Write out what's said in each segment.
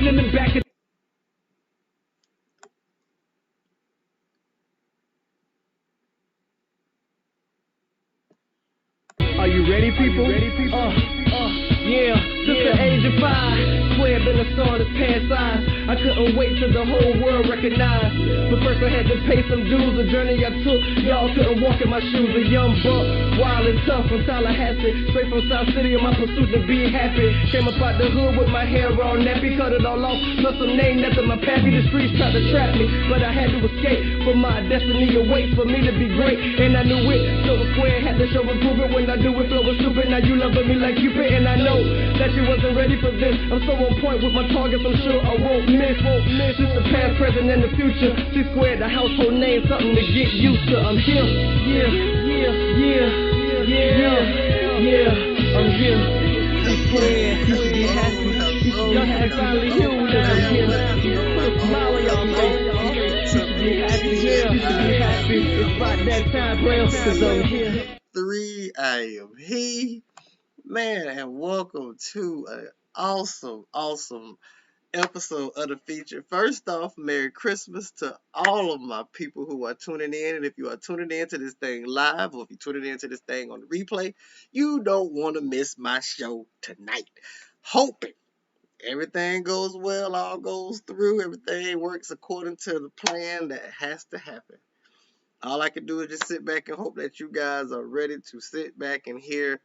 lemon back in. Are you ready, people? Yeah, since the age of 5, swear been a star that's past size. I couldn't wait till the whole world recognized. But first I had to pay some dues, the journey I took. Y'all couldn't walk in my shoes. A young buck, wild and tough from Tallahassee, straight from South City in my pursuit to be happy. Came up out the hood with my hair all nappy, cut it all off, plus some name after my pappy. The streets tried to trap me, but I had to escape. For my destiny awaits for me to be great, and I knew it. So square had to show improvement when I do it. Flow was stupid, now you loving me like Cupid, and I know that you wasn't ready for this. I'm so on point with my targets, I'm sure I won't miss. It's the past, present, and the future. C-squared, the household name, something to get used to. I'm here, yeah, I'm here. C-squared, you should be happy. Y'all should be finally here because I'm here. Put a smile on y'all face. You should be happy, yeah, you should be happy. It's about that time, bro, because I'm here. 3, I am he. Man, and welcome to an awesome episode of the feature. First off, Merry Christmas to all of my people who are tuning in. And if you are tuning in to this thing live, or if you're tuning in to this thing on the replay, you don't want to miss my show tonight. Hoping everything goes well, all goes through, everything works according to the plan that has to happen. All I can do is just sit back and hope that you guys are ready to sit back and hear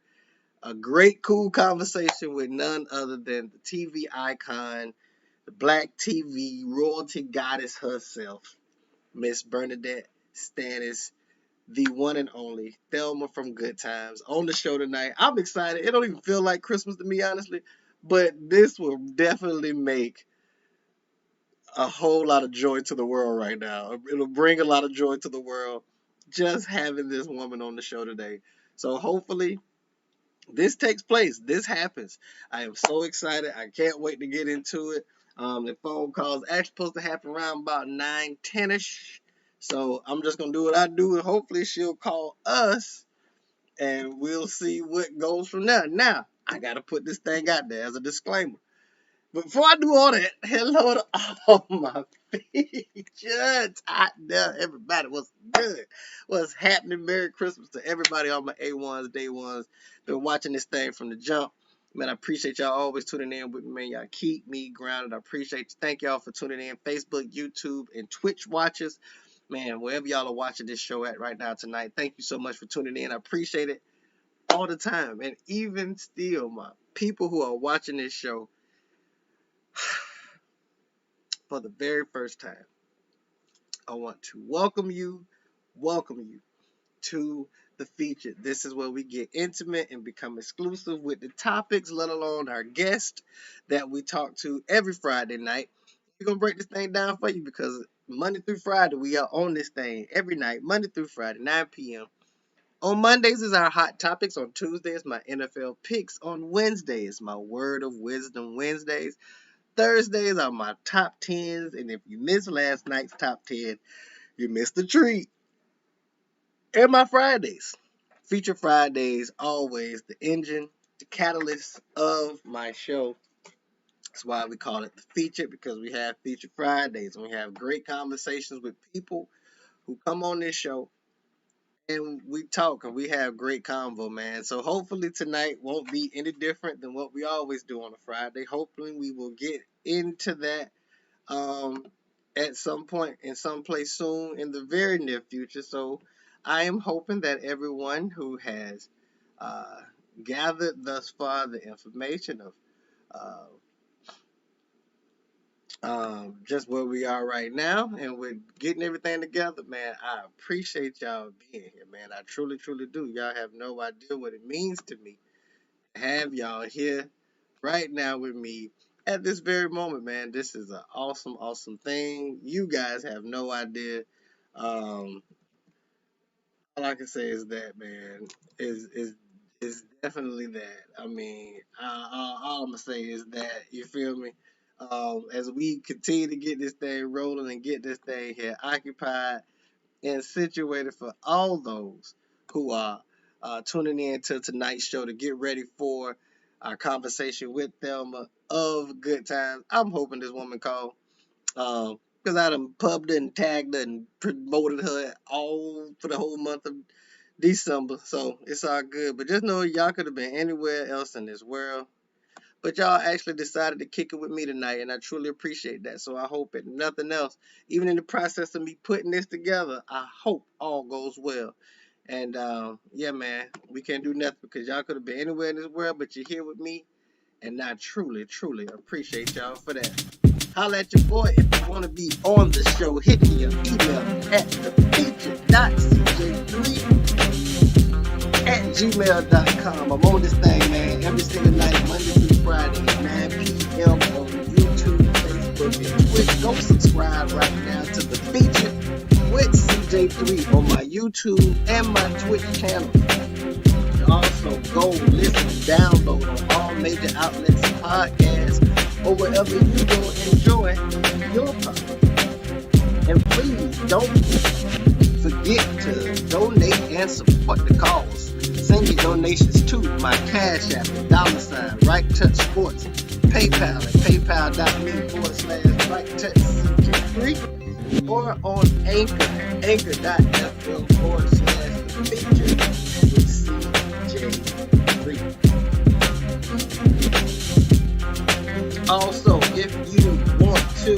a great, cool conversation with none other than the TV icon, the black TV royalty goddess herself, Miss Bernadette Santis, the one and only Thelma from Good Times, on the show tonight. I'm excited. It don't even feel like Christmas to me, honestly, but this will definitely make a whole lot of joy to the world right now. It'll bring a lot of joy to the world just having this woman on the show today. So hopefully this takes place. This happens. I am so excited. I can't wait to get into it. The phone call is actually supposed to happen around about 9:10ish. So I'm just gonna do what I do, and hopefully she'll call us, and we'll see what goes from there. Now I gotta put this thing out there as a disclaimer. But before I do all that, hello to all my features out there. Everybody, what's good? What's happening? Merry Christmas to everybody, all my A1s, day ones. Been watching this thing from the jump. Man, I appreciate y'all always tuning in with me, man. Y'all keep me grounded. I appreciate you. Thank y'all for tuning in. Facebook, YouTube, and Twitch watchers. Man, wherever y'all are watching this show at right now tonight, thank you so much for tuning in. I appreciate it all the time. And even still, my people who are watching this show for the very first time, I want to welcome you to the feature. This is where we get intimate and become exclusive with the topics, let alone our guest that we talk to every Friday night. We're going to break this thing down for you because Monday through Friday, we are on this thing every night, Monday through Friday, 9 p.m. On Mondays is our hot topics. On Tuesdays, my NFL picks. On Wednesdays, my word of wisdom Wednesdays. Thursdays are my top 10s, and if you missed last night's top 10, you missed a treat. And my Fridays, feature Fridays, always the engine, the catalyst of my show. That's why we call it the feature, because we have feature Fridays, and we have great conversations with people who come on this show, and we talk, and we have great convo, man. So hopefully tonight won't be any different than what we always do on a Friday. Hopefully we will get into that at some point in some place soon in the very near future. So I am hoping that everyone who has uh, gathered thus far the information of just where we are right now, and we're getting everything together, man. I appreciate y'all being here, man. I truly, truly do. Y'all have no idea what it means to me to have y'all here right now with me at this very moment, man. This is an awesome thing. You guys have no idea. Um, all I can say is that, man, is definitely that. I mean, all I'm gonna say is that, you feel me. As we continue to get this thing rolling and get this thing here occupied and situated for all those who are tuning in to tonight's show to get ready for our conversation with Thelma of good times. I'm hoping this woman called. Because I done pubbed and tagged her and promoted her all for the whole month of December. So it's all good. But just know y'all could have been anywhere else in this world. But y'all actually decided to kick it with me tonight, and I truly appreciate that. So I hope if nothing else, even in the process of me putting this together, I hope all goes well. And yeah, man, we can't do nothing because y'all could have been anywhere in this world, but you're here with me, and I truly, truly appreciate y'all for that. Holla at your boy if you want to be on the show. Hit me up, email at thefeature.cj3@gmail.com. I'm on this thing, man, every single night, Monday through Friday at 9 p.m. on YouTube, Facebook, and Twitch. Go subscribe right now to The Feature with CJ3 on my YouTube and my Twitch channel. Also, go listen, download on all major outlets, podcasts, or wherever you go enjoy your podcast. And please don't forget to donate and support the cause. Send your donations to my Cash App, $ Right Touch Sports, PayPal at paypal.me/RightTouchCJ3, or on Anchor, anchor.fm/feature with CJ3. Also, if you want to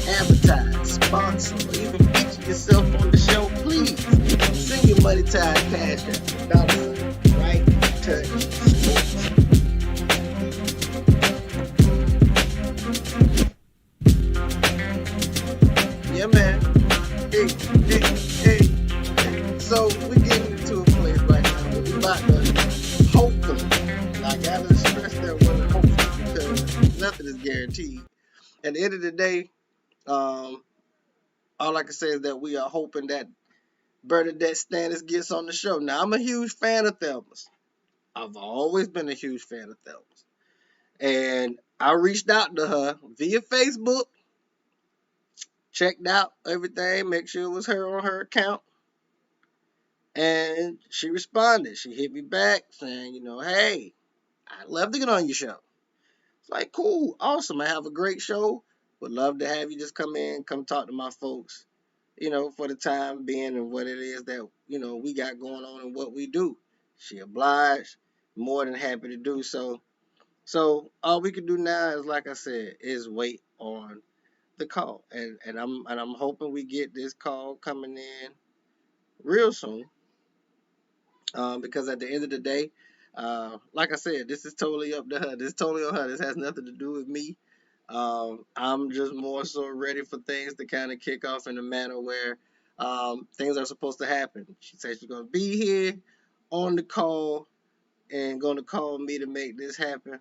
advertise, sponsor, or even feature yourself on the show, please send your money to our Cash App, $ Right Touch Sports. Yeah, man. Hey, hey, hey. So we're getting into a place right now where we're about to hopefully, and I gotta stress that word hopefully because nothing is guaranteed. At the end of the day, all I can say is that we are hoping that Bernadette Santis gets on the show. Now, I'm a huge fan of Thelma's. I've always been a huge fan of Thelma's. And I reached out to her via Facebook, checked out everything, make sure it was her on her account. And she responded. She hit me back saying, hey, I'd love to get on your show. It's like, cool, awesome. I have a great show. Would love to have you just come in, come talk to my folks, for the time being and what it is that, we got going on and what we do. She obliged, more than happy to do so. So all we can do now is, like I said, is wait on the call. And I'm hoping we get this call coming in real soon. Because at the end of the day, like I said, this is totally up to her. This is totally on her. This has nothing to do with me. I'm just more so ready for things to kind of kick off in a manner where things are supposed to happen. She said she's going to be here on the call and going to call me to make this happen.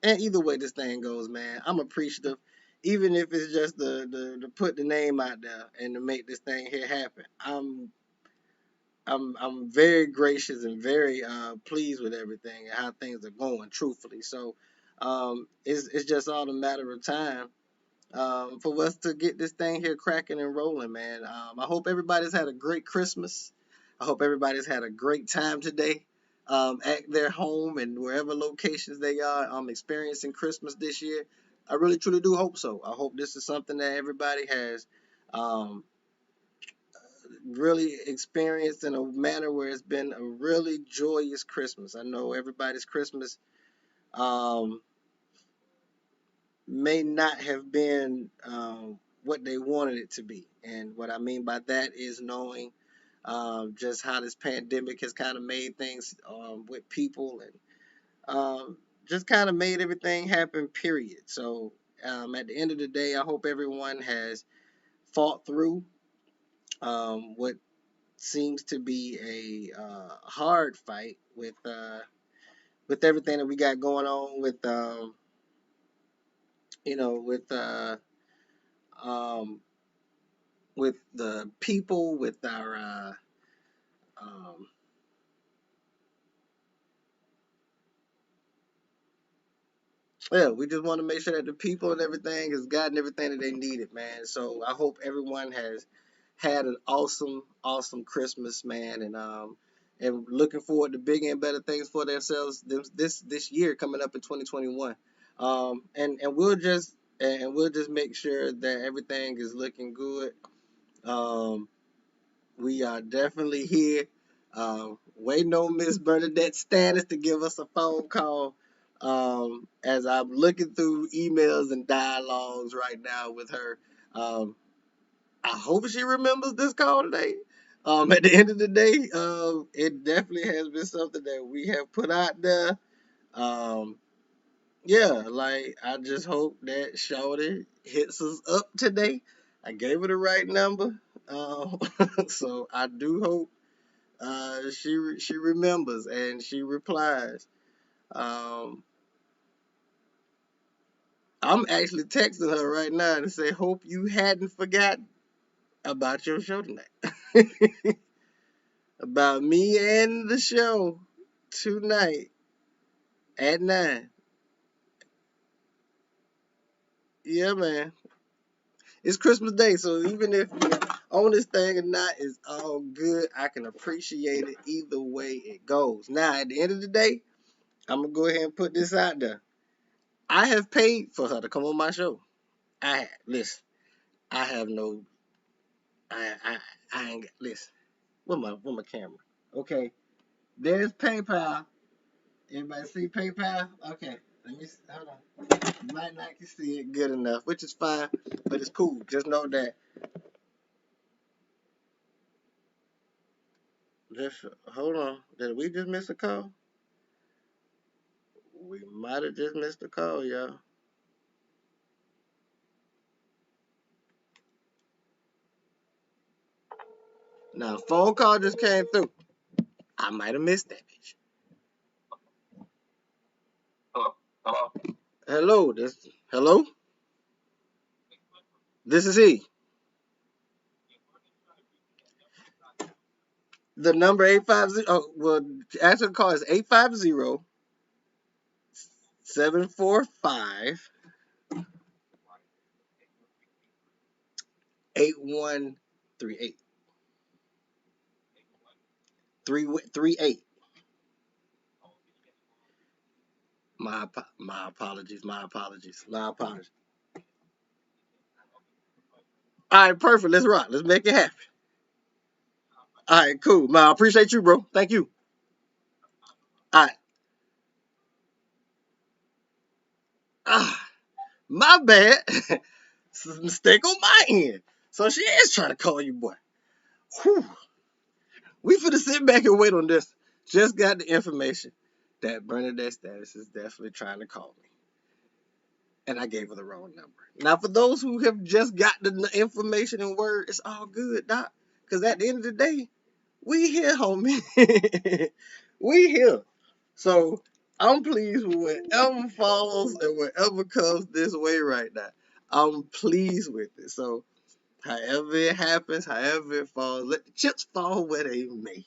And either way this thing goes, man, I'm appreciative. Even if it's just to put the name out there and to make this thing here happen. I'm very gracious and very pleased with everything and how things are going, truthfully. So it's just all a matter of time for us to get this thing here cracking and rolling, man. I hope everybody's had a great Christmas. I hope everybody's had a great time today at their home and wherever locations they are experiencing Christmas this year. I really truly do hope so. I hope this is something that everybody has um, really experienced in a manner where it's been a really joyous Christmas. I know everybody's Christmas um, may not have been what they wanted it to be. And what I mean by that is knowing just how this pandemic has kind of made things with people and just kind of made everything happen, period. So at the end of the day, I hope everyone has fought through what seems to be a hard fight with everything that we got going on with you know with uh, um, with the people, with our um, yeah, we just want to make sure that the people and everything has gotten everything that they needed, man. So I hope everyone has had an awesome, awesome Christmas, man, and and looking forward to bigger and better things for themselves this year coming up in 2021. And we'll just make sure that everything is looking good. Um, we are definitely here. Waiting on Miss Bernadette Status to give us a phone call. As I'm looking through emails and dialogues right now with her. I hope she remembers this call today. At the end of the day, it definitely has been something that we have put out there. Um, yeah, like I just hope that Shorty hits us up today. I gave her the right number, um, so I do hope she remembers and she replies. Um, I'm actually texting her right now to say, hope you hadn't forgotten about your show tonight. About me and the show tonight at 9. Yeah, man. It's Christmas Day, so even if you're on this thing or not, it's all good. I can appreciate it either way it goes. Now, at the end of the day, I'm going to go ahead and put this out there. I have paid for her to come on my show. Listen, I have no, I ain't, listen, with my camera. Okay, there's PayPal. Everybody see PayPal? Okay, let me, hold on. You might not can see it good enough, which is fine, but it's cool. Just know that. Just hold on. Did we just miss a call? We might have just missed a call, y'all. Now, a phone call just came through. I might have missed that bitch. Hello, hello. This is he. The number 850. Oh, well, actually, the call is 850-745-8138. 338. My apologies. My apologies. My apologies. All right, perfect. Let's rock. Let's make it happen. All right, cool. Man, I appreciate you, bro. Thank you. All right. Ah, my bad. It's a mistake on my end. So she is trying to call you, boy. Whew. We finna sit back and wait on this. Just got the information that Bernadette Status is definitely trying to call me. And I gave her the wrong number. Now, for those who have just got the information and word, it's all good, Doc. Because at the end of the day, we here, homie. We here. So I'm pleased with whatever follows and whatever comes this way right now. I'm pleased with it. So however it happens, however it falls, let the chips fall where they may.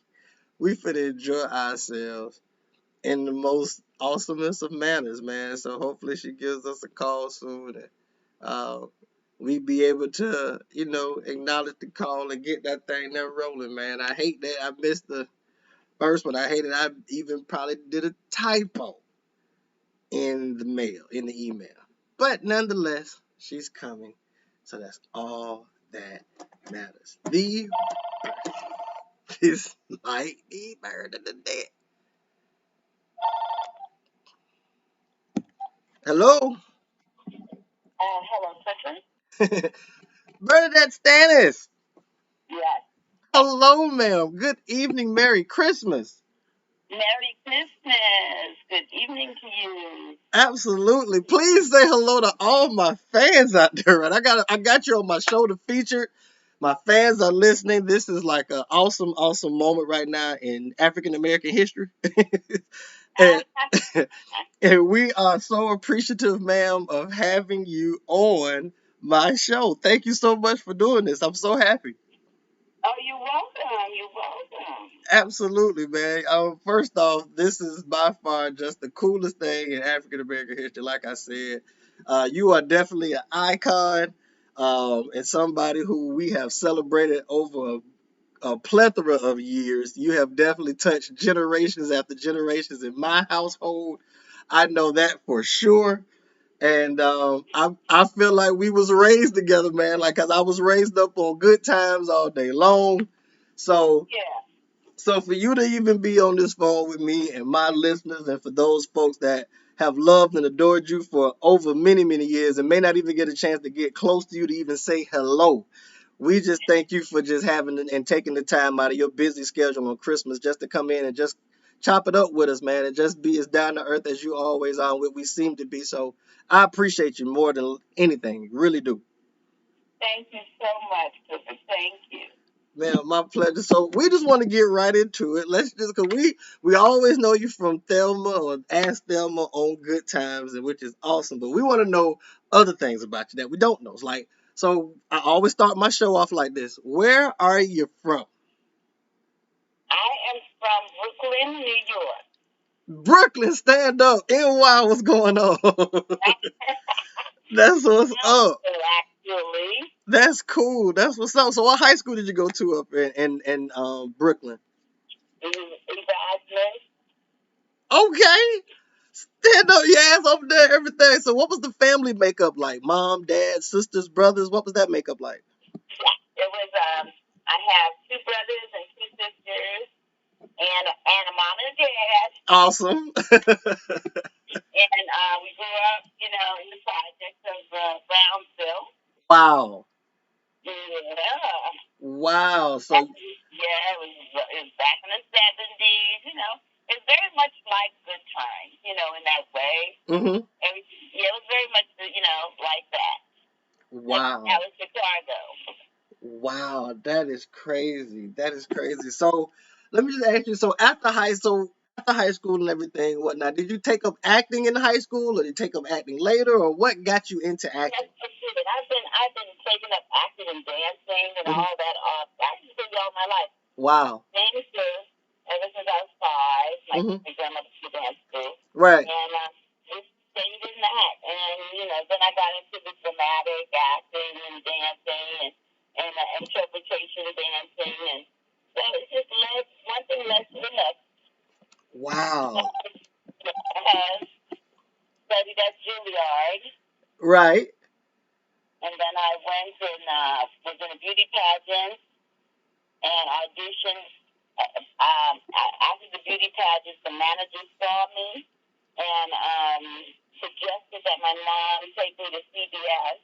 We finna enjoy ourselves in the most awesomest of manners, man. So hopefully she gives us a call soon and uh, we be able to, acknowledge the call and get that thing there rolling, man. I hate that I missed the first one. I hate it. I even probably did a typo in the mail, in the email. But nonetheless, she's coming. So that's all that matters. This might be better than dead. Hello? Hello, Clifford. Bernadette Stanis. Yes. Hello, ma'am. Good evening. Merry Christmas. Merry Christmas. Good evening to you. Absolutely. Please say hello to all my fans out there. Right? I got you on my shoulder featured. My fans are listening. This is like an awesome, awesome moment right now in African American history. and, and we are so appreciative, ma'am, of having you on my show. Thank you so much for doing this. I'm so happy. Oh, you're welcome. You're welcome. Absolutely, man. First off, this is by far just the coolest thing in African American history. Like I said, you are definitely an icon and somebody who we have celebrated over a plethora of years. You have definitely touched generations after generations in my household. I know that for sure. And I feel like we was raised together, man. Like, 'cause I was raised up on good times all day long. So Yeah. so for you to even be on this phone with me and my listeners, and for those folks that have loved and adored you for over many, many years and may not even get a chance to get close to you to even say hello, we just thank you for just having and taking the time out of your busy schedule on Christmas just to come in and just chop it up with us, man, and just be as down to earth as you always are, what we seem to be. So I appreciate you more than anything, really do. Thank you so much, Clifford. Thank you. Man, my pleasure. So we just want to get right into it. Let's just, cause we always know you from Thelma or Ask Thelma on Good Times, and which is awesome. But we want to know other things about you that we don't know. It's like, so I always start my show off like this. Where are you from? I am from Brooklyn, New York. Brooklyn, stand up. NY, what's going on? That's what's up. Actually, That's cool. That's what's up. So what high school did you go to up in Brooklyn? Erasmus. Okay. Stand up your ass over there, everything. So what was the family makeup like? Mom, dad, sisters, brothers? What was that makeup like? Yeah, it was. I have two brothers and two sisters, and a mom and a dad. Awesome. And we grew up, in the projects of Brownsville. Wow. Yeah. Wow. So Yeah, it was back in the 70s. It's very much like good times. In that way. hmm Yeah, it was very much, like that. wow. That was Chicago. Wow, that is crazy. That is crazy. So let me just ask you, so after high school and everything, whatnot, did you take up acting in high school or did you take up acting later, or what got you into Yes, acting? I did. I've been taking up acting and dancing and Mhm. all that. Actually, all my life. Wow. Dancer ever since I was 5. My hmm grandmother used to dance too. Right. And just stayed in that. And, then I got into the dramatic acting and dancing and interpretation dancing. And so it just led, one thing led to the next. Wow. I have studied at Juilliard. Right. And then I went and was in a beauty pageant and auditioned. After the beauty pageant, the manager saw me and suggested that my mom take me to CBS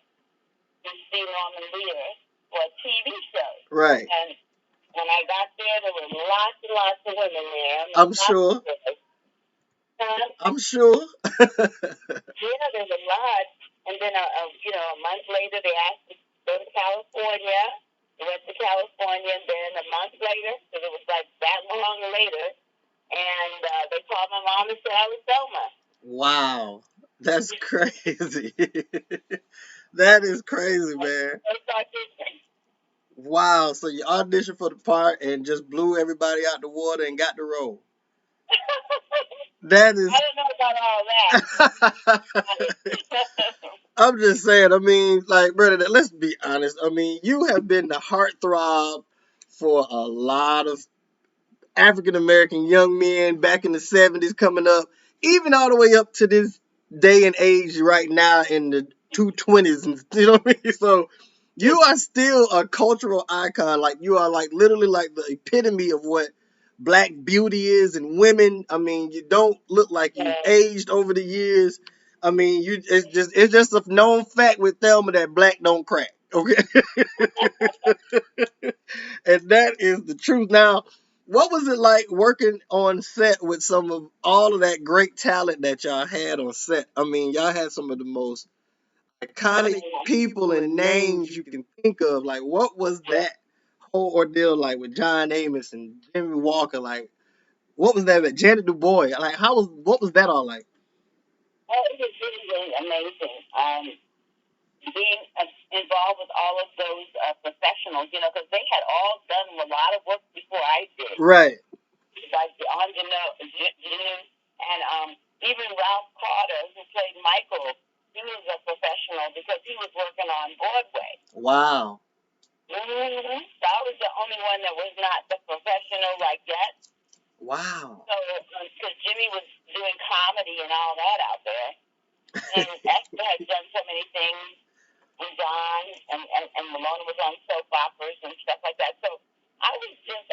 to see Norman Lear for a TV show. Right. And when I got there were lots and lots of women there. I'm sure. I'm sure. Yeah, there's a lot. And then, a month later, they asked me to go to California. I went to California, and then a month later, because it was like that long later, and they called my mom and said I was Thelma. Wow. That's crazy. That is crazy, man. First audition. Wow. So you auditioned for the part and just blew everybody out the water and got the role. That is. I don't know about all that. I'm just saying. I mean, like, brother, let's be honest. I mean, you have been the heartthrob for a lot of African American young men back in the 70s coming up, even all the way up to this day and age right now in the 220s. And, you know what I mean? So you are still a cultural icon. Like, you are like literally like the epitome of what black beauty is and women. I mean, you don't look like you've aged over the years. I mean, it's just a known fact with Thelma that black don't crack. Okay. And that is the truth. Now, what was it like working on set with some of all of that great talent that y'all had on set? I mean, y'all had some of the most iconic people and names you can think of. Like, what was that whole ordeal like with John Amos and Jimmy Walker? Like, what was that with Janet Du Bois? Like, what was that all like? Oh, it was really, really amazing. Being involved with all of those professionals, because they had all done a lot of work before I did. Right. Like the and even Ralph Carter, who played Michael, he was a professional because he was working on Broadway. Wow. So I was the only one that was not the professional like that. Wow. So, because Jimmy was doing comedy and all that out there, and Esther had done so many things with John, and Ramona was on soap operas and stuff like that. So I was just,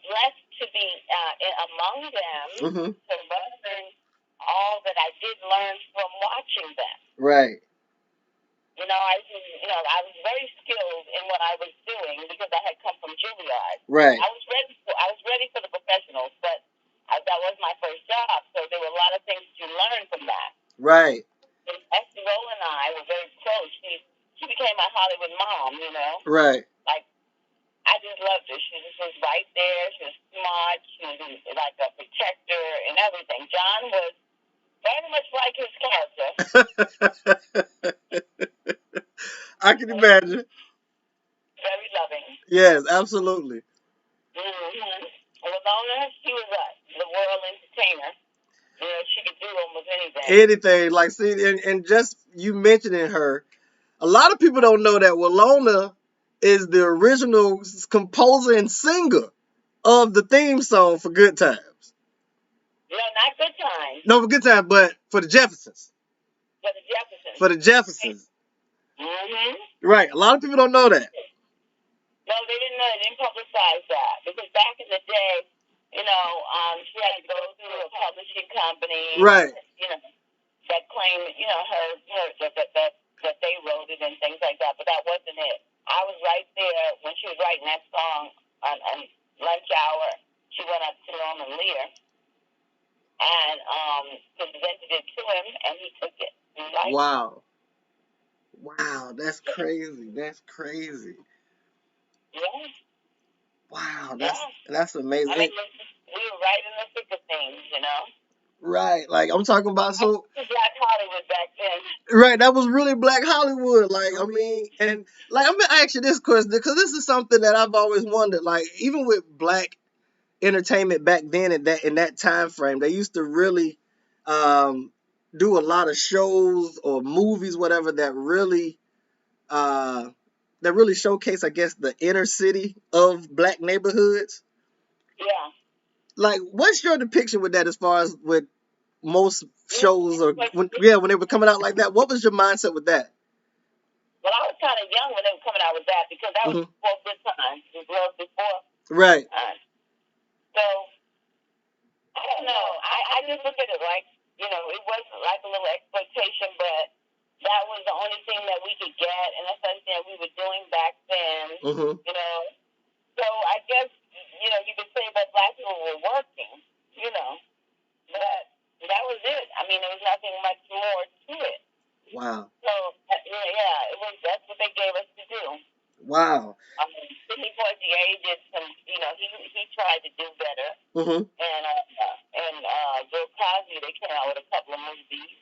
blessed to be among them Mm-hmm. to learn all that I did learn from watching them. Right. I was very skilled in what I was doing because I had come from Juilliard. Right. I was ready for the professionals, but that was my first job, so there were a lot of things to learn from that. Right. And Esther Roll and I were very close. She became my Hollywood mom, Right. Like, I just loved her. She just was right there. She was smart. She was like a protector and everything. John was very much like his character. I can imagine. Very loving. Yes, absolutely. Mm-hmm. Ramona, she was the world entertainer. She could do almost anything. Anything. Like, see, and just you mentioning her, a lot of people don't know that Walona is the original composer and singer of the theme song for Good Times. No, not Good Times. No, for Good Times, but for the Jeffersons. For the Jeffersons. For the Jeffersons. Mm-hmm. Right. A lot of people don't know that. No, they didn't know. They didn't publicize that because back in the day, she had to go through a publishing company. Right. That claimed, her that they wrote it and things like that, but that wasn't it. I was right there when she was writing that song on lunch hour. She went up to Norman Lear and presented it to him, and he took it. Wow. Wow, that's crazy. That's crazy. Yeah. Wow, that's amazing. I mean, we were right in the thick of things, Right, like I'm talking about so. Black Hollywood back then. Right, that was really Black Hollywood. Like I mean, and like I'm gonna ask you this question because this is something that I've always wondered. Like even with Black entertainment back then in that time frame, they used to really do a lot of shows or movies, whatever that really showcase, I guess, the inner city of Black neighborhoods. Yeah. Like, what's your depiction with that as far as with most shows or when they were coming out like that? What was your mindset with that? Well, I was kind of young when they were coming out with that because that was before Good Times. It was before. Right. So, I don't know. I just look at it like, it wasn't like a little exploitation, but that was the only thing that we could get, and that's something that we were doing back then, So I guess, you could say that Black people were working, but that was it. I mean, there was nothing much more to it. Wow. So, that's what they gave us to do. Wow. Sidney Poitier did some, he tried to do better. And Bill Cosby, they came out with a couple of movies.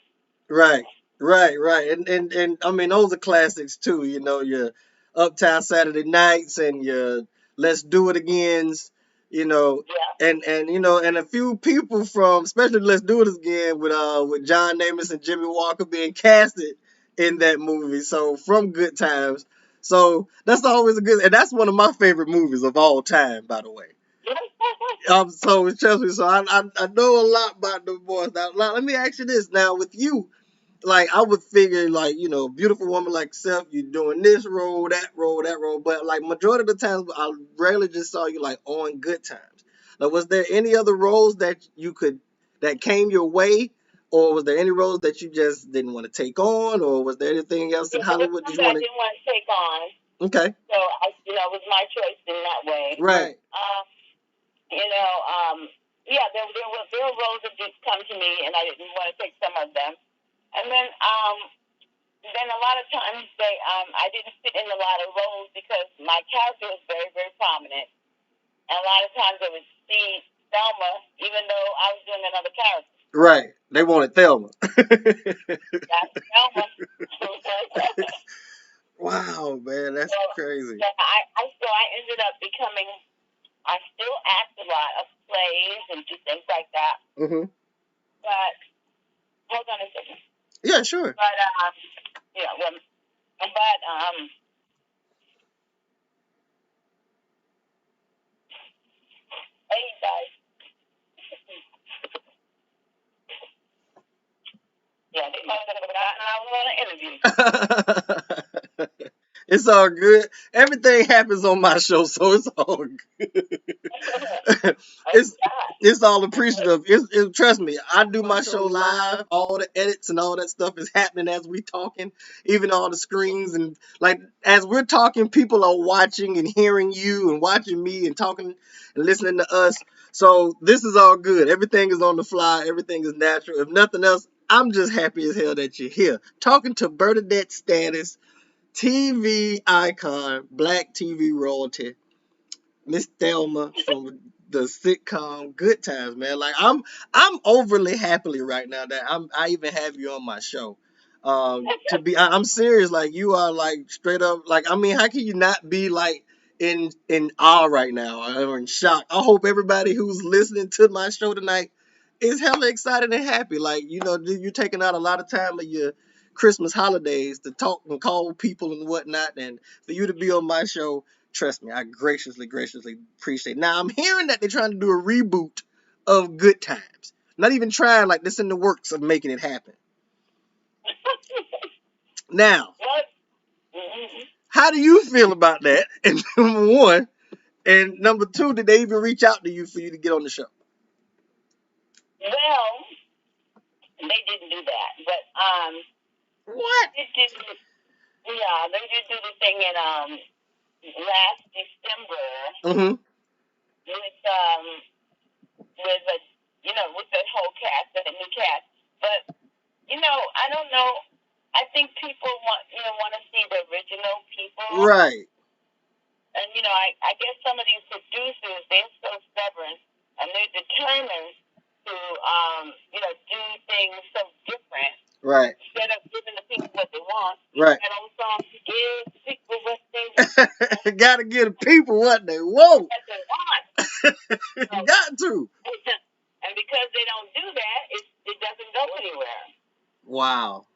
Right. And I mean, those are classics too. Your Uptown Saturday Nights and your Let's Do It Agains. Yeah. And a few people from, especially Let's Do It Again with John Amos and Jimmy Walker being casted in that movie. So from Good Times. So that's always and that's one of my favorite movies of all time, by the way. So trust me, so I know a lot about the boys. Now let me ask you this. Now with you, like I would figure, like beautiful woman like yourself, you doing this role, that role, but like majority of the times, I rarely just saw you like on Good Times. Now, was there any other roles that came your way, or was there any roles that you just didn't want to take on, or was there anything else in Hollywood that you I didn't want to take on? Okay. So it was my choice in that way. Right. There were roles that did come to me, and I didn't want to take some of them. And then a lot of times I didn't fit in a lot of roles because my character was very, very prominent. And a lot of times it would see Thelma, even though I was doing another character. Right. They wanted Thelma. That's Thelma. Wow, man, that's crazy. So I ended up becoming. I still act a lot of plays and do things like that. But hold on a second. Yeah, sure. But Hey, guys. Yeah, they must have forgotten I was on an interview. It's all good. Everything happens on my show, so it's all good. it's it's all appreciative. Trust me, I do my show live. All the edits and all that stuff is happening as we talking. Even all the screens and like as we're talking, people are watching and hearing you and watching me and talking and listening to us. So this is all good. Everything is on the fly. Everything is natural. If nothing else, I'm just happy as hell that you're here talking to Bernadette Status, TV icon, black TV royalty, Miss Thelma from the sitcom Good Times, man. Like I'm overly happily right now that I even have you on my show. I'm serious. Like you are like straight up. Like I mean, how can you not be like in awe right now or in shock? I hope everybody who's listening to my show tonight is hella excited and happy. Like you know, you're taking out a lot of time of your Christmas holidays to talk and call people and whatnot, and for you to be on my show. Trust me, I graciously appreciate it. Now, I'm hearing that they're trying to do a reboot of Good Times. Not even trying, like, this in the works of making it happen. Now, how do you feel about that? And number one. And number two, did they even reach out to you for you to get on the show? Well, they didn't do that. But, what? They did do the thing in, last December. Mm-hmm. With the whole cast, the new cast. But, I don't know. I think people want to see the original people. Right. And, I guess some of these producers, they're so stubborn and they're determined to, do things so different. Right. Instead of giving the people what they want. Right. And also give people what they want. Gotta give the people what they want. What they want. Got to. And because they don't do that, it doesn't go anywhere. Wow.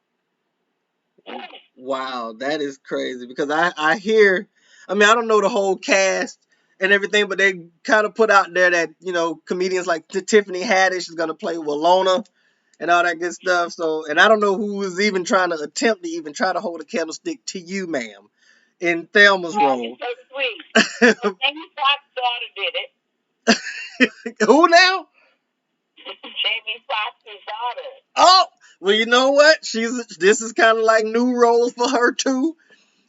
Wow, that is crazy because I hear, I mean, I don't know the whole cast and everything, but they kind of put out there that, comedians like Tiffany Haddish is going to play Walona and all that good stuff. So, and I don't know who was even trying to attempt to even try to hold a candlestick to you, ma'am, in Thelma's role. It's so sweet. Jamie Foxx's daughter did it. Who now? Jamie Foxx's daughter. Oh, well, you know what? This is kind of like new roles for her too.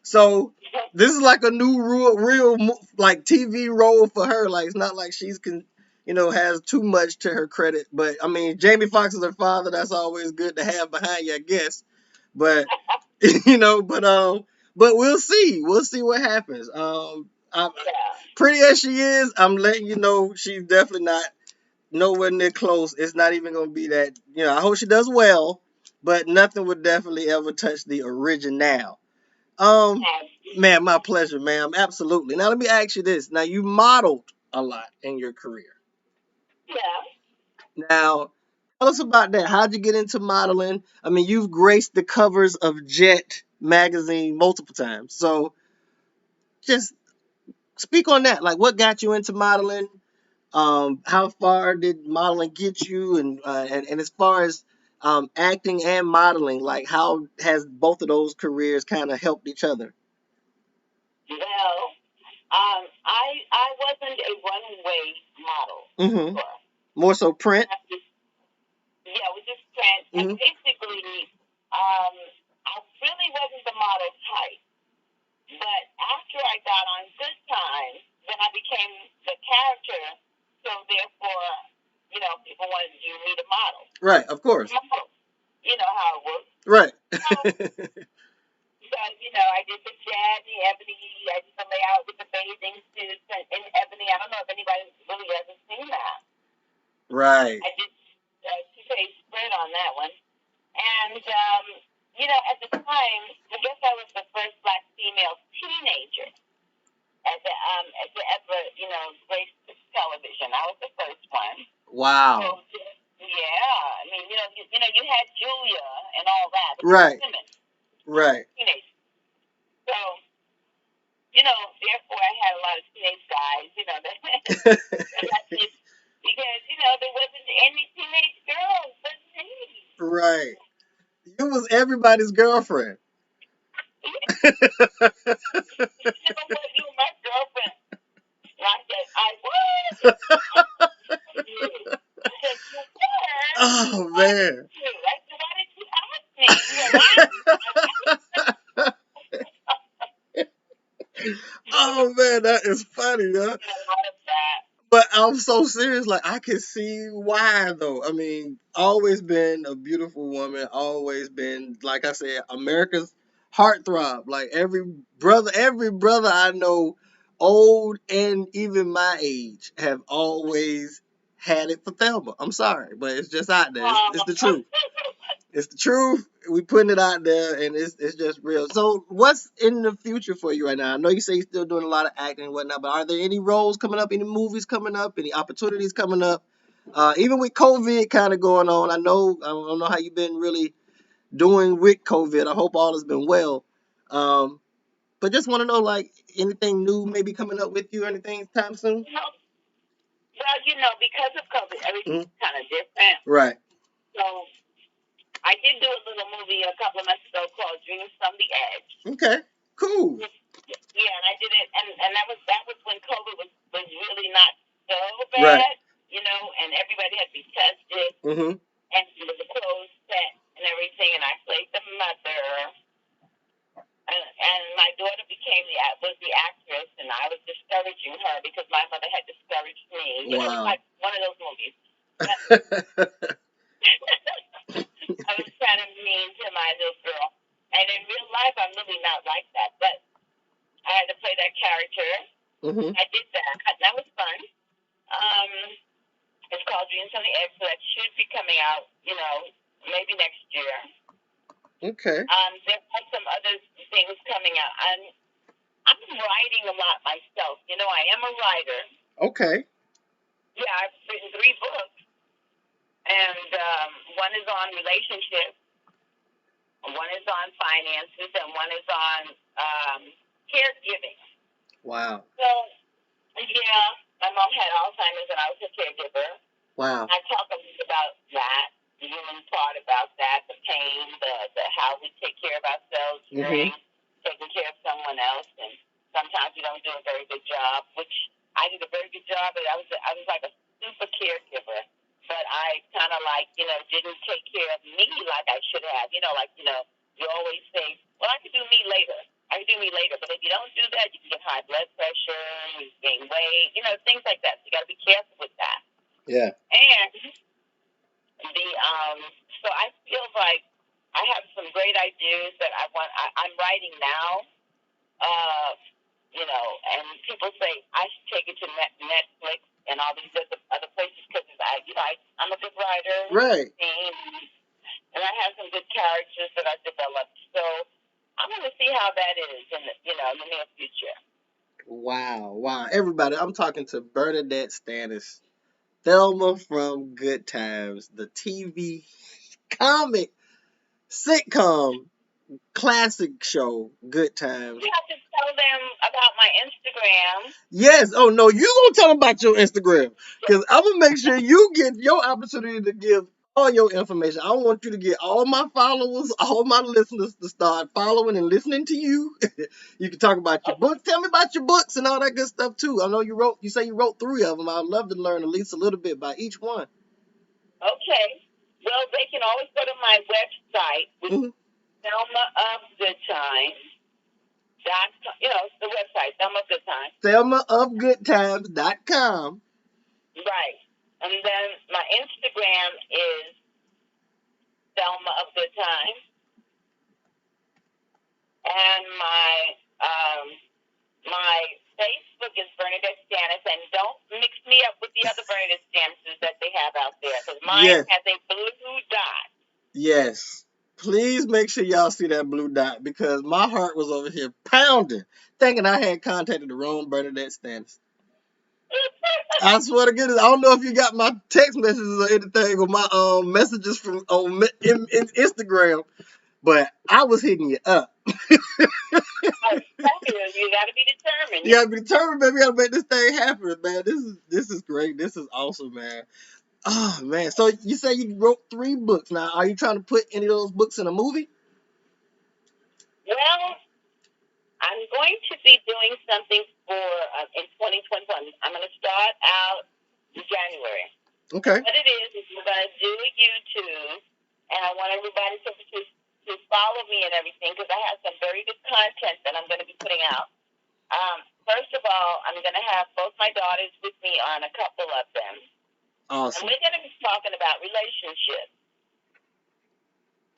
So this is like a new real like TV role for her. Like it's not like she's has too much to her credit. But I mean, Jamie Foxx is her father. That's always good to have behind you, I guess. But but we'll see. We'll see what happens. Pretty as she is, I'm letting you know she's definitely not nowhere near close. It's not even gonna be that. I hope she does well, but nothing would definitely ever touch the original. Man, my pleasure, ma'am. Absolutely. Now let me ask you this. Now you modeled a lot in your career. Yeah. Now, tell us about that. How'd you get into modeling? I mean, you've graced the covers of Jet magazine multiple times. So just speak on that. Like what got you into modeling? How far did modeling get you? And as far as acting and modeling, like how has both of those careers kind of helped each other? Well, I wasn't a runway model. Mm-hmm. More so print? Yeah, it was just print. Mm-hmm. And basically, I really wasn't the model type. But after I got on Good Times, then I became the character. So therefore, people wanted me to model. Right, of course. You know how it works. Right. So, I did the Jet, the Ebony, I did the layout with the bathing suits in Ebony. I don't know if anybody really hasn't seen that. Right. I did a 2-page spread on that one. And, at the time, I guess I was the first black female teenager to ever, grace television. I was the first one. Wow. So, yeah. I mean, you had Julia and all that. Right. Women. Right. Teenage. So, therefore I had a lot of teenage guys, that because there wasn't any teenage girls but me. Right. You was everybody's girlfriend. You know what? You were my girlfriend. And I said, I was. I said, you were. Oh man. I said, why did you ask me? You were lying. Oh man, that is funny, huh? A lot of that. But I'm so serious. Like I can see why though. I mean, always been a beautiful woman. Always been, like I said, America's heartthrob. Like every brother I know, old and even my age, have always had it for Thelma. I'm sorry, but it's just out there. It's the truth. It's the truth. We putting it out there, and it's just real. So, what's in the future for you right now? I know you say you're still doing a lot of acting and whatnot, but are there any roles coming up, any movies coming up, any opportunities coming up? Even with COVID kind of going on, I don't know how you've been really doing with COVID. I hope all has been well. But just want to know, like, anything new maybe coming up with you or anything time soon? Well, because of COVID, everything's kind of different. Right. So I did do a little movie a couple of months ago called Dreams from the Edge. Okay. Cool. Yeah, and I did it, and that was when COVID was really not so Right. bad, and everybody had to be tested, Mm-hmm. and it was a closed set and everything, and I played the mother, and my daughter was the actress, and I was discouraging her because my mother had discouraged me. It was Wow. like one of those movies. I was kind of mean to my little girl, and in real life, I'm really not like that, but I had to play that character. Mm-hmm. I did that. That was fun. It's called Dreams on the Edge, so that should be coming out, maybe next year. Okay. There are some other things coming out. I'm writing a lot myself. I am a writer. Okay. Yeah, I've written 3 books, and one is on relationships, one is on finances, and one is on caregiving. Wow. So, yeah, my mom had Alzheimer's, and I was a caregiver. Wow. I talk a lot about that, the human part about that, the pain, the how we take care of ourselves during taking care of someone else, and sometimes we don't do a very good job, which I did a very good job, but I was like a super caregiver, but I kind of didn't take care of me like I should have. You always say, well, I could do me later. But if you don't do that, you can get high blood pressure, you gain weight, things like that. So you got to be careful with that. Yeah. And so I feel like I have some great ideas that I'm writing now. And people say I should take it to Netflix and all these other places because I'm a good writer. Right. And I have some good characters that I've developed. So I'm going to see how that is in the near future. Wow. Everybody, I'm talking to Bernadette Santis, Thelma from Good Times, the TV comic sitcom classic show, Good Times. You have to tell them about my Instagram. Yes. Oh, no, you gonna tell them about your Instagram. Because I'm going to make sure you get your opportunity to give all your information. I want you to get all my followers, all my listeners to start following and listening to you. You can talk about your books. Tell me about your books and all that good stuff, too. I know you say you wrote 3 of them. I'd love to learn at least a little bit about each one. Okay. Well, they can always go to my website, which is ThelmaofGoodTimes.com. The website, Thelma of Good Times. ThelmaofGoodTimes.com. Right. And then my Instagram is Thelma of Good Times. And my Facebook is Bernadette Santis, and don't mix me up with the other Bernadette Santis that they have out there, because mine has a blue dot. Yes. Please make sure y'all see that blue dot, because my heart was over here pounding, thinking I had contacted the wrong Bernadette Santis. I swear to goodness, I don't know if you got my text messages or anything, or my messages from in Instagram, but I was hitting you up. You got to be determined. You gotta be determined, baby. You gotta make this thing happen, man. This is great. This is awesome, man. Oh man. So you say you wrote 3 books. Now, are you trying to put any of those books in a movie? Well, I'm going to be doing something for in 2021. I'm going to start out in January. Okay. What it is we're going to do YouTube, and I want everybody to follow me and everything because I have some very good content that I'm going to be putting out. First of all, I'm going to have both my daughters with me on a couple of them. Awesome. And we're going to be talking about relationships.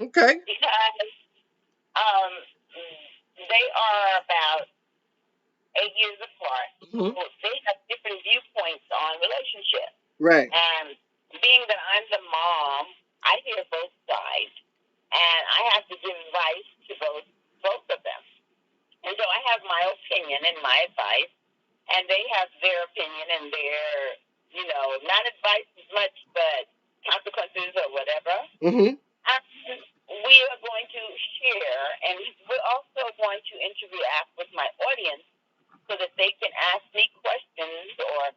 Okay. Because they are about 8 years apart. Mm-hmm. They have different viewpoints on relationships. Right. And being that I'm the mom, I hear both sides. And I have to give advice to both of them. And so I have my opinion and my advice, and they have their opinion and their, not advice as much, but consequences or whatever. Mm-hmm. We are going to share, and we're also going to interact with my audience so that they can ask me questions or,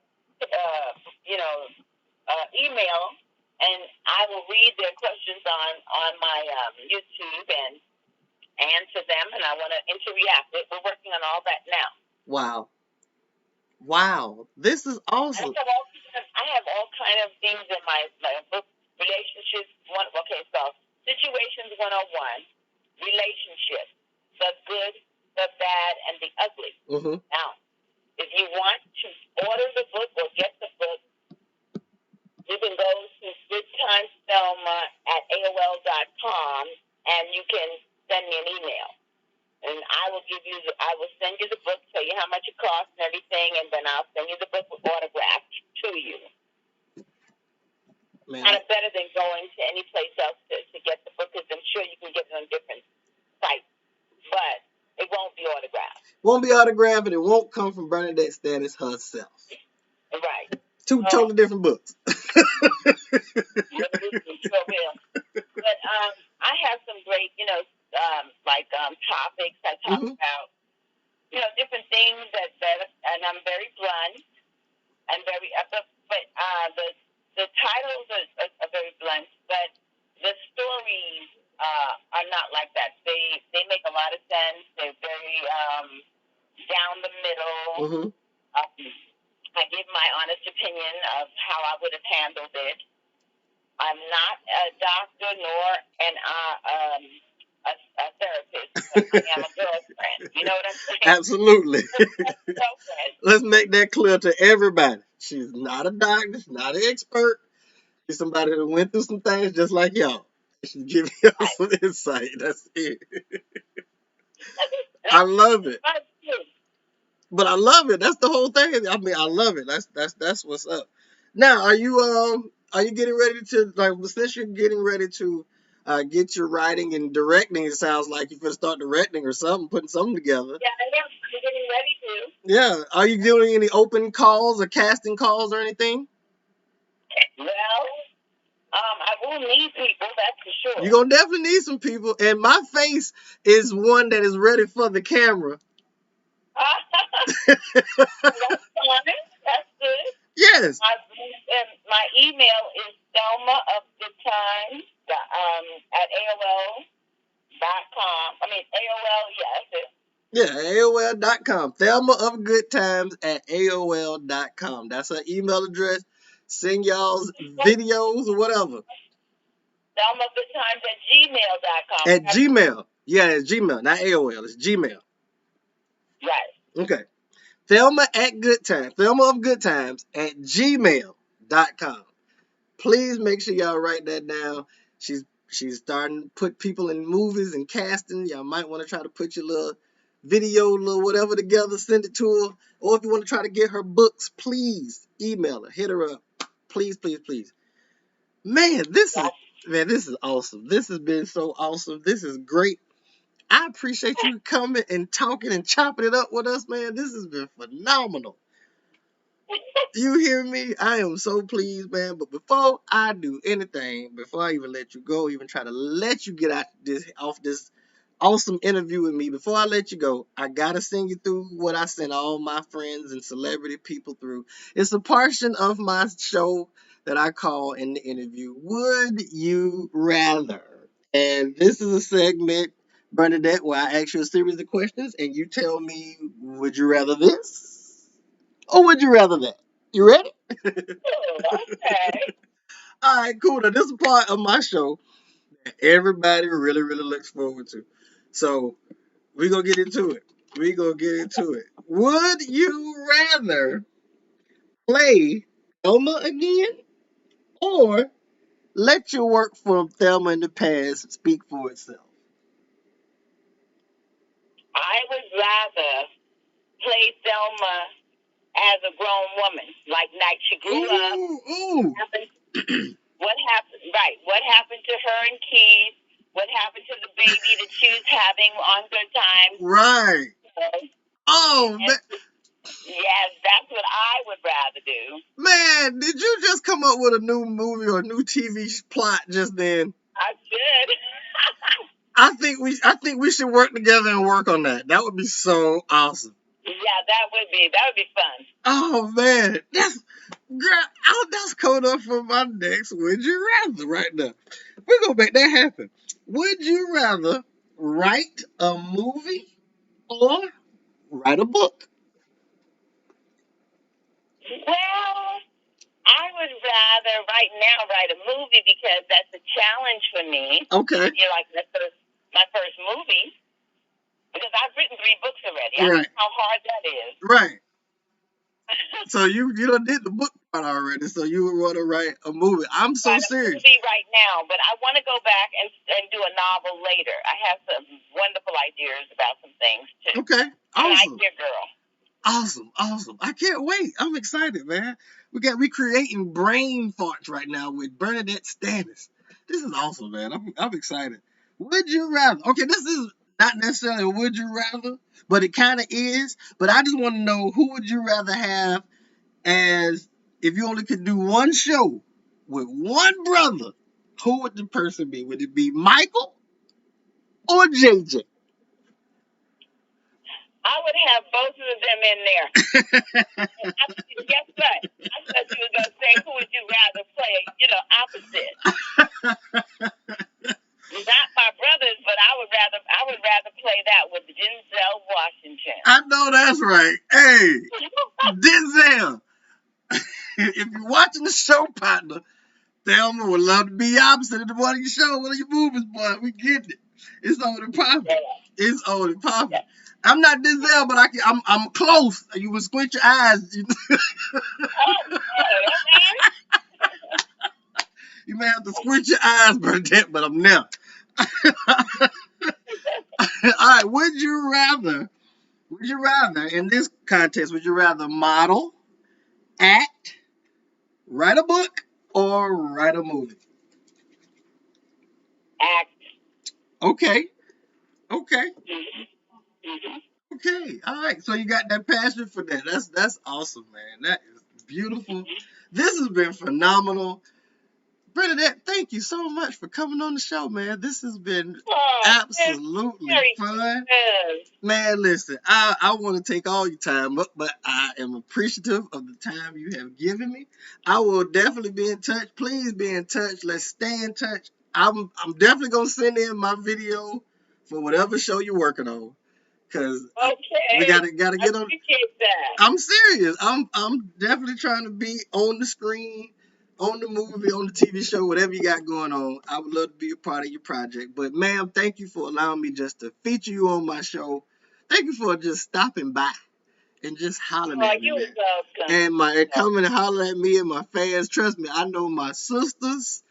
email, and I will read their questions on my YouTube and answer them, and I want to interact. We're working on all that now. Wow. This is awesome. I have all kind of things in my book. Relationships. So situations 101. Relationships. The good, the bad, and the ugly. Mm-hmm. Now, if you want to order the book or get the book, you can go to goodtimesthelma@aol.com, and you can send me an email. And I will send you the book, tell you how much it costs and everything, and then I'll send you the book with autographs to you. Man. Kind of better than going to any place else to get the book, because I'm sure you can get it on different sites, but it won't be autographed. Won't be autographed, and it won't come from Bernadette Santis herself. Right. 2 totally different books. Sure will. But I have some great, topics. I talk about, different things and I'm very blunt and very, but the titles are very blunt, but the stories are not like that. They make a lot of sense. They're very down the middle. Mm-hmm. I give my honest opinion of how I would have handled it. I'm not a doctor nor a therapist, but I am a girlfriend. You know what I'm saying? Absolutely. Let's make that clear to everybody. She's not a doctor. She's not an expert. She's somebody who went through some things just like y'all. She's giving y'all some insight. That's it. I love it. But I love it. That's the whole thing. I mean, I love it. That's what's up. Now, are you getting ready to, since you're getting ready to get your writing and directing, it sounds like you're going to start directing or something, putting something together. Yeah, I am. I'm getting ready to. Yeah. Are you doing any open calls or casting calls or anything? Well, I will need people, that's for sure. You're going to definitely need some people. And my face is one that is ready for the camera. That's good. Yes. My email is Thelma of Good Times at AOL.com. I mean, AOL, yes. Yeah, AOL.com. Thelma of Good Times at AOL.com. That's her email address. Send y'all's videos or whatever. Thelma of Good Times at gmail.com. At Gmail. Yeah, it's Gmail, not AOL. It's Gmail. Right. Okay. Thelma at Good Times. Thelma of Good Times at gmail.com. Please make sure y'all write that down. She's starting to put people in movies and casting. Y'all might want to try to put your little video, little whatever together, send it to her. Or if you want to try to get her books, please email her. Hit her up. Please, please, please. Man, this is awesome. This has been so awesome. This is great. I appreciate you coming and talking and chopping it up with us, man. This has been phenomenal. You hear me? I am so pleased, man. But before I do anything, before I even let you go, even try to let you get off this awesome interview with me. Before I let you go, I gotta send you through what I sent all my friends and celebrity people through. It's a portion of my show that I call in the interview, Would You Rather? And this is a segment, Bernadette, where I ask you a series of questions and you tell me, would you rather this or would you rather that? You ready? Okay. All right, cool. Now, this is part of my show that everybody really, really looks forward to. So, we're going to get into it. We're going to get into it. Would you rather play Thelma again or let your work from Thelma in the past speak for itself? I would rather play Thelma as a grown woman. Like she grew up. Ooh. What happened? Right. What happened to her and Keith? What happened to the baby that she was having on Good Times? Right. Oh, man. Yes, that's what I would rather do. Man, did you just come up with a new movie or a new TV plot just then? I should. I think we should work together and work on that. That would be so awesome. Yeah, that would be fun. Oh man, that's code up for my next Would You Rather right now. We're gonna make that happen. Would you rather write a movie or write a book? Well, I would rather right now write a movie because that's a challenge for me. Okay. You know, like my first movie. Because I've written 3 books already. Right. I know how hard that is. Right. So you done did the book part already, so you would want to write a movie. I'm so serious. Movie right now, but I want to go back and do a novel later. I have some wonderful ideas about some things too. Okay, awesome. An idea girl. Awesome. I can't wait. I'm excited, man. We creating brain farts right now with Bernadette Santis. This is awesome, man. I'm excited. Would you rather? Okay, this is not necessarily a would you rather, but it kind of is. But I just want to know, who would you rather have as, if you only could do one show with one brother, who would the person be? Would it be Michael or JJ? I would have both of them in there. Guess what? I thought you were going to say, who would you rather play, opposite? Not my brothers, but I would rather play that with Denzel Washington. I know that's right. Hey, Denzel, if you're watching the show, partner, Thelma would love to be opposite of one of your shows, one of your movies, boy. We get it. It's on the popping. Yeah. It's on the popping. Yeah. I'm not Denzel, but I'm close. You would squint your eyes. You may have to squint your eyes, Bernadette, but I'm there. All right. Would you rather in this contest? Would you rather model, act, write a book, or write a movie? Act. Okay. Mm-hmm. Okay. All right. So you got that passion for that. That's awesome, man. That is beautiful. This has been phenomenal. Bernadette, thank you so much for coming on the show, man. This has been absolutely fun. Man, listen, I want to take all your time up, but I am appreciative of the time you have given me. I will definitely be in touch. Please be in touch. Let's stay in touch. I'm definitely gonna send in my video for whatever show you're working on, because we gotta get on. Appreciate that. I'm serious. I'm definitely trying to be on the screen, on the movie, on the TV show, whatever you got going on. I would love to be a part of your project. But, ma'am, thank you for allowing me just to feature you on my show. Thank you for just stopping by and just hollering at me. You're welcome. And coming and hollering at me and my fans. Trust me, I know my sisters,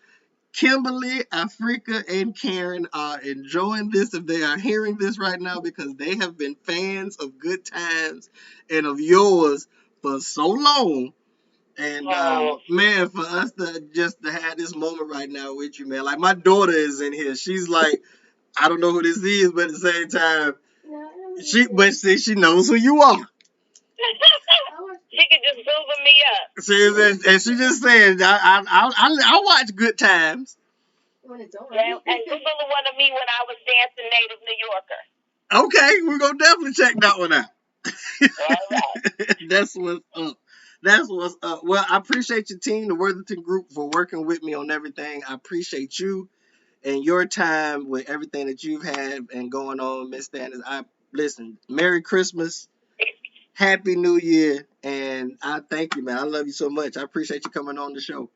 Kimberly, Africa, and Karen, are enjoying this if they are hearing this right now, because they have been fans of Good Times and of yours for so long. And man, for us to have this moment right now with you, man. Like, my daughter is in here. She's like, I don't know who this is, but at the same time, she knows who you are. She can just Google me up. And she just saying, I watch Good Times. And Google the one of me when I was dancing Native New Yorker. Okay, we're gonna definitely check that one out. All right. That's what's up. That's what's up. Well, I appreciate your team, the Worthington Group, for working with me on everything. I appreciate you and your time with everything that you've had and going on, Miss Standish. Listen, Merry Christmas, Happy New Year, and I thank you, man. I love you so much. I appreciate you coming on the show.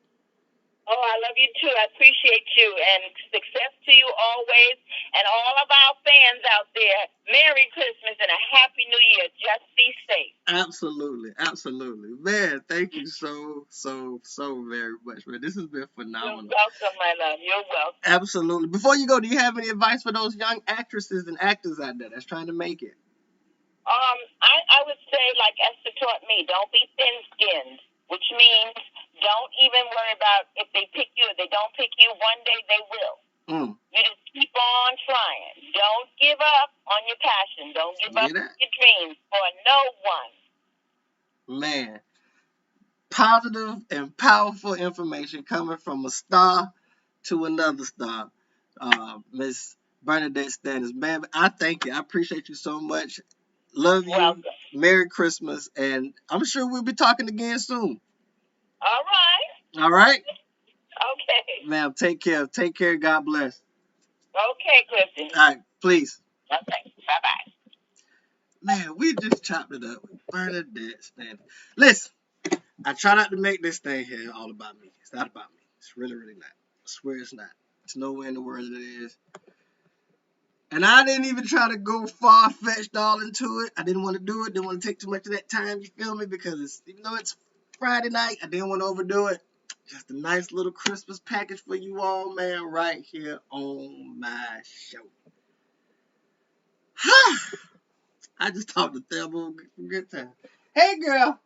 Oh, I love you too. I appreciate you, and success to you always, and all of our fans out there. Merry Christmas and a Happy New Year. Just be safe. Absolutely, absolutely, man. Thank you so very much, man. This has been phenomenal. You're welcome, my love. You're welcome. Absolutely. Before you go, do you have any advice for those young actresses and actors out there that's trying to make it? I would say, like Esther taught me, don't be thin-skinned, which means don't even worry about if they pick you or they don't pick you. One day they will. You just keep on trying. Don't give up on your passion. Don't give up on your dreams for no one. Man, positive and powerful information coming from a star to another star. Miss Bernadette Santis. Man, I thank you. I appreciate you so much. Love you. Welcome. Merry Christmas. And I'm sure we'll be talking again soon. All right. All right? Okay. Ma'am, take care. Take care. God bless. Okay, Clifton. All right, please. Okay. Bye-bye. Man, we just chopped it up with Bernadette Santis. Listen, I try not to make this thing here all about me. It's not about me. It's really not. I swear it's not. It's nowhere in the world it is. And I didn't even try to go far-fetched all into it. I didn't want to do it. Didn't want to take too much of that time, you feel me? Because even though it's Friday night, I didn't want to overdo it. Just a nice little Christmas package for you all, man, right here on my show. I just talked to Thelma for a good time. Hey, girl.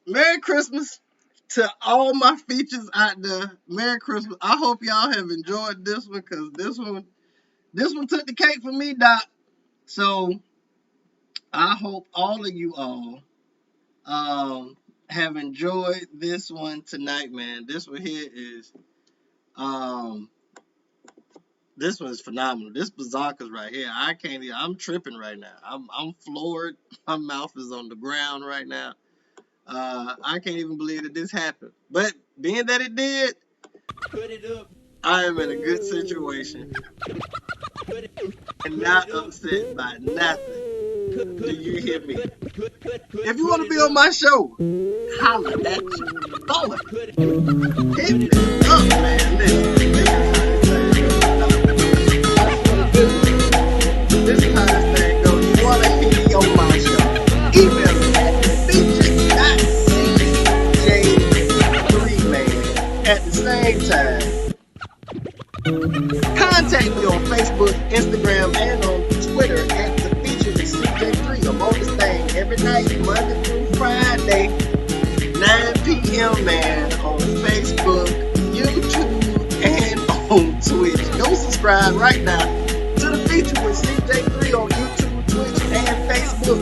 Merry Christmas to all my features out there. Merry Christmas. I hope y'all have enjoyed this one, because this one took the cake for me, Doc. So I hope all of you all have enjoyed this one tonight, man. This one here is this one is phenomenal. This Bazaka's right here. I'm tripping right now. I'm floored. My mouth is on the ground right now. I can't even believe that this happened. But being that it did, I am in a good situation and not upset by nothing. Do you hear me? If you want to be on my show, holla at you. Boy, hit me up, man. This is how this thing goes. You want to hear me on my show? Email me at CJ3, man. At the same time, contact me on Facebook, Instagram, and on Twitter at the feature with CJ3. I'm on this thing every night, Monday through Friday, 9 p.m. man, on Facebook, YouTube, and on Twitch. Go subscribe right now to the feature with CJ3 on YouTube, Twitch, and Facebook.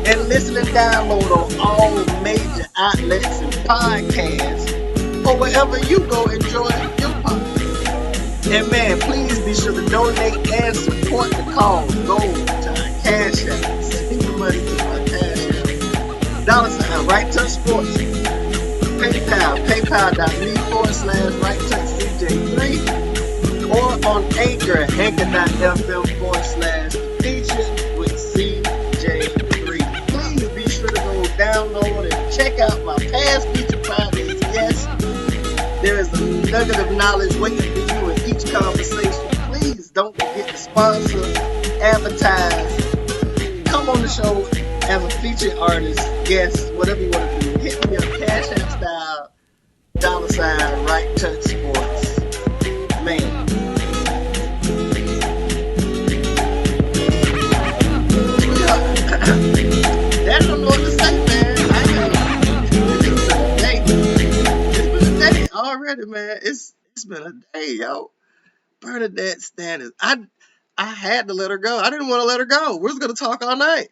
And listen and download on all major outlets and podcasts, or wherever you go enjoy your podcast. And man, please be sure to donate and support the cause. Go to our Cash App. Send your money to my Cash App. $ Right Touch Sports. PayPal. PayPal.me/Right Touch CJ3. Or on Anchor. Anchor.fm/feature with CJ3. Please be sure to go download and check out my past feature Fridays. Yes, there is a nugget of knowledge waiting for you in each conversation. Please don't forget to sponsor, advertise, come on the show as a featured artist, guest, whatever you want to do. Hit me up, Cash App style, $ Right Touch Sports. Man. I don't know what to say, man. It's been a day already, man. It's been a day, yo. Bernadette Santis. I had to let her go. I didn't want to let her go. We was gonna talk all night,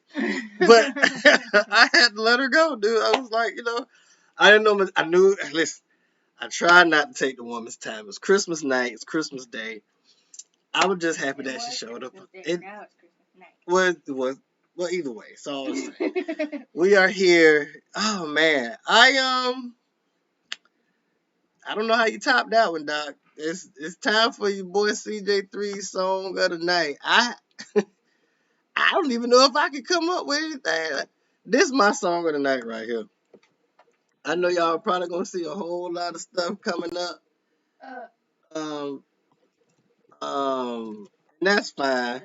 but I had to let her go, dude. I was like, I didn't know. I knew. Listen, I tried not to take the woman's time. It was Christmas night. It's Christmas Day. I was just happy that she showed up. Now it's Christmas night. Well, either way, it's all the same. We are here. Oh man, I don't know how you top that one, Doc. It's time for your boy CJ3 song of the night. I don't even know if I can come up with anything. This is my song of the night right here. I know y'all are probably gonna see a whole lot of stuff coming up. And that's fine.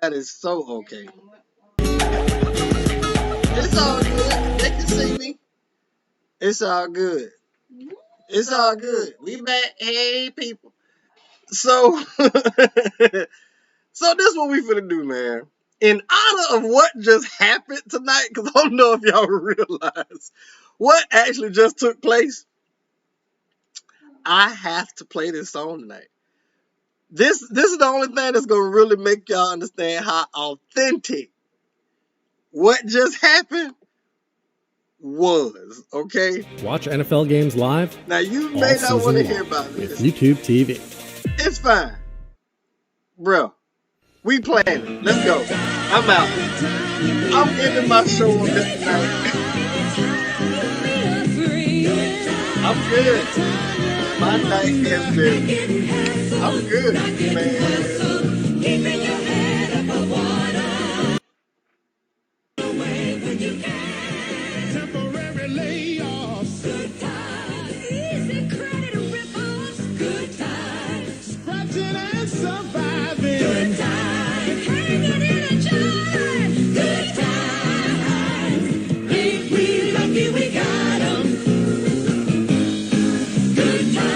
That is so okay. It's all good. They can see me. It's all good. It's all good. We back. Hey, people. So, so this is what we finna do, man. In honor of what just happened tonight, because I don't know if y'all realize what actually just took place, I have to play this song tonight. This is the only thing that's gonna really make y'all understand how authentic what just happened was, okay? Watch NFL games live. Now you may not want to hear about with this. YouTube TV. It's fine. Bro, we playing it. Let's go. I'm out. I'm ending my show on this tonight. I'm good. My night has been, I'm good, man. Keeping your head above water. Temporary layoffs. Good times. Easy credit rip-offs. Good times. Scratching and surviving. Good times. Hanging in a jar. Good times. Ain't we lucky we got 'em? Good times.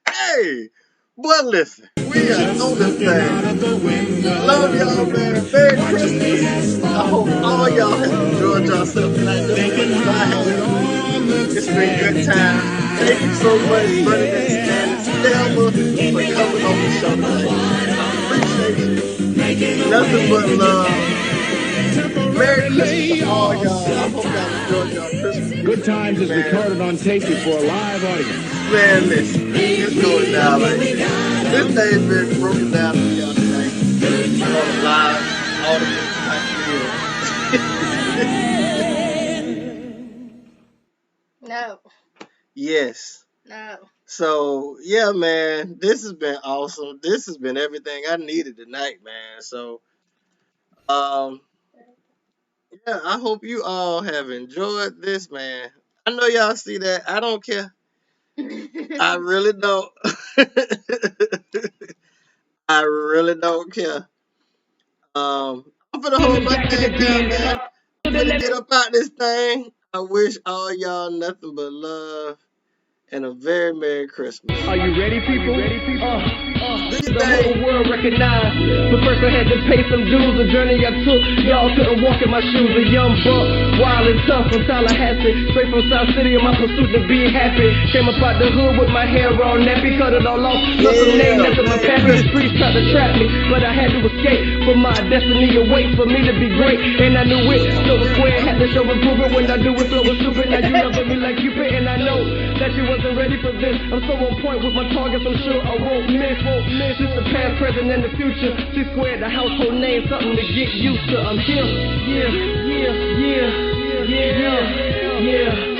Hey, boy, listen. We are on this thing. Love y'all, man. Merry Christmas. I hope all y'all have enjoyed yourself tonight. It's been a good time. Thank you so much, BERNNADETTE and THELMA, for coming on the show tonight. I appreciate you. Nothing but love. Merry Christmas to all y'all. I hope y'all enjoyed y'all Christmas. Good Times is recorded on tape before a live audience. Man, listen, it's going down like this. This thing's been broken down for y'all tonight. On a live audience type deal. No. Yes. No. So, yeah, man, this has been awesome. This has been everything I needed tonight, man. So, yeah, I hope you all have enjoyed this, man. I know y'all see that. I don't care. I really don't. I really don't care. I'm gonna hold my thing down, man. I'm gonna get up out this thing. I wish all y'all nothing but love and a very Merry Christmas. Are you ready, people? This The whole thing, world recognized. But first I had to pay some dues. The journey I took, y'all couldn't walk in my shoes. A young buck, wild and tough from Tallahassee, straight from South City in my pursuit to be happy. Came up out the hood with my hair all nappy, cut it all off. Nothing named after my past. The streets tried to trap me, but I had to escape. For my destiny awaits for me to be great, and I knew it. So the square had to show improvement. When I do it, so was stupid. Now you loving me like Cupid, and I know that you wasn't ready for this. I'm so on point with my targets. I'm sure I won't miss. Just the past, present, and the future. C-squared, the household name, something to get used to. I'm here. Yeah.